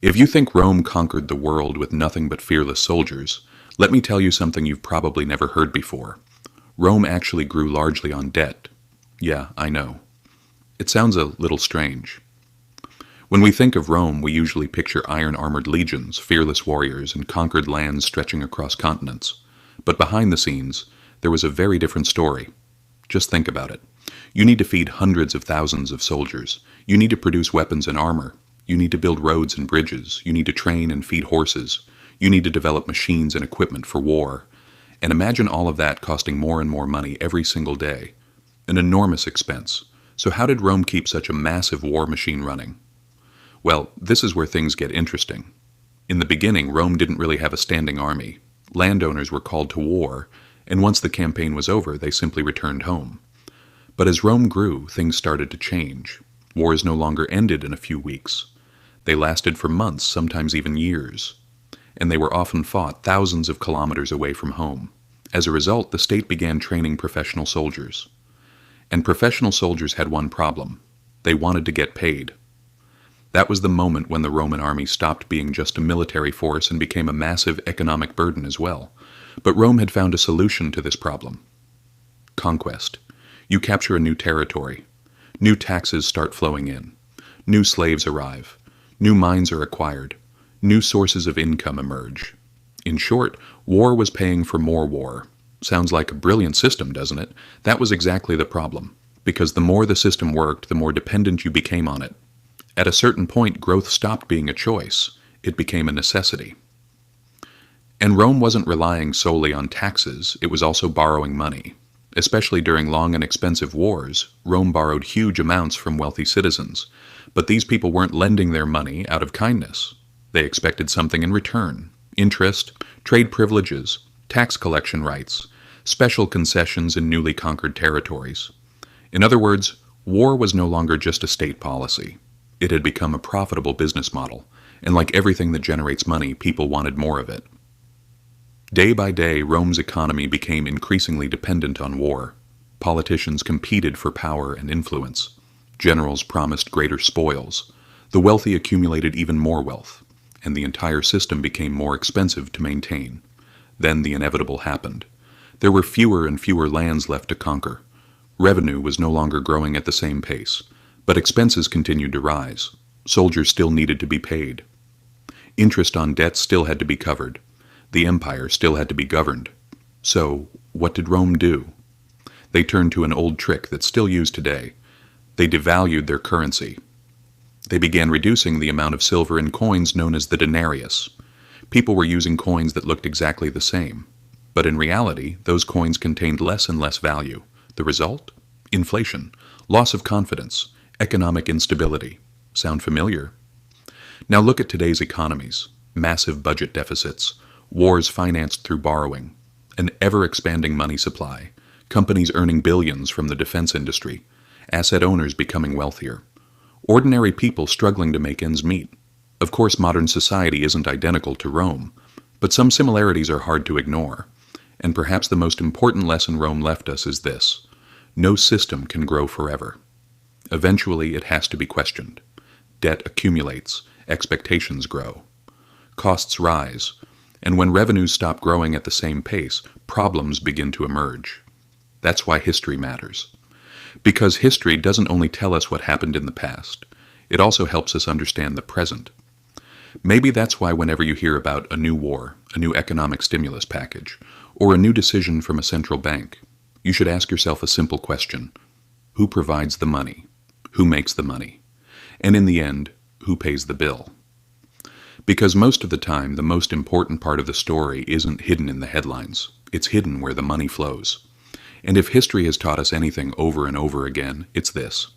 If you think Rome conquered the world with nothing but fearless soldiers, let me tell you something you've probably never heard before. Rome actually grew largely on debt. Yeah, I know. It sounds a little strange. When we think of Rome, we usually picture iron-armored legions, fearless warriors, and conquered lands stretching across continents. But behind the scenes, there was a very different story. Just think about it. You need to feed hundreds of thousands of soldiers. You need to produce weapons and armor. You need to build roads and bridges. You need to train and feed horses. You need to develop machines and equipment for war. And imagine all of that costing more and more money every single day. An enormous expense. So how did Rome keep such a massive war machine running? Well, this is where things get interesting. In the beginning, Rome didn't really have a standing army. Landowners were called to war, and once the campaign was over, they simply returned home. But as Rome grew, things started to change. Wars no longer ended in a few weeks. They lasted for months, sometimes even years. And they were often fought thousands of kilometers away from home. As a result, the state began training professional soldiers. And professional soldiers had one problem. They wanted to get paid. That was the moment when the Roman army stopped being just a military force and became a massive economic burden as well. But Rome had found a solution to this problem. Conquest. You capture a new territory. New taxes start flowing in. New slaves arrive. New mines are acquired. New sources of income emerge. In short, war was paying for more war. Sounds like a brilliant system, doesn't it? That was exactly the problem. Because the more the system worked, the more dependent you became on it. At a certain point, growth stopped being a choice. It became a necessity. And Rome wasn't relying solely on taxes, it was also borrowing money. Especially during long and expensive wars, Rome borrowed huge amounts from wealthy citizens. But these people weren't lending their money out of kindness. They expected something in return: interest, trade privileges, tax collection rights, special concessions in newly conquered territories. In other words, war was no longer just a state policy. It had become a profitable business model, and like everything that generates money, people wanted more of it. Day by day, Rome's economy became increasingly dependent on war. Politicians competed for power and influence. Generals promised greater spoils. The wealthy accumulated even more wealth, and the entire system became more expensive to maintain. Then the inevitable happened. There were fewer and fewer lands left to conquer. Revenue was no longer growing at the same pace, but expenses continued to rise. Soldiers still needed to be paid. Interest on debts still had to be covered. The empire still had to be governed. So, what did Rome do? They turned to an old trick that's still used today. They devalued their currency. They began reducing the amount of silver in coins known as the denarius. People were using coins that looked exactly the same. But in reality, those coins contained less and less value. The result? Inflation, loss of confidence, economic instability. Sound familiar? Now look at today's economies. Massive budget deficits, wars financed through borrowing, an ever-expanding money supply, companies earning billions from the defense industry, asset owners becoming wealthier, ordinary people struggling to make ends meet. Of course, modern society isn't identical to Rome, but some similarities are hard to ignore. And perhaps the most important lesson Rome left us is this: no system can grow forever. Eventually, it has to be questioned. Debt accumulates, expectations grow, costs rise, and when revenues stop growing at the same pace, problems begin to emerge. That's why history matters. Because history doesn't only tell us what happened in the past, it also helps us understand the present. Maybe that's why whenever you hear about a new war, a new economic stimulus package, or a new decision from a central bank, you should ask yourself a simple question: who provides the money? Who makes the money? And in the end, who pays the bill? Because most of the time, the most important part of the story isn't hidden in the headlines. It's hidden where the money flows. And if history has taught us anything over and over again, it's this: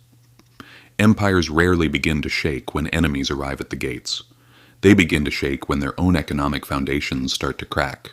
empires rarely begin to shake when enemies arrive at the gates. They begin to shake when their own economic foundations start to crack.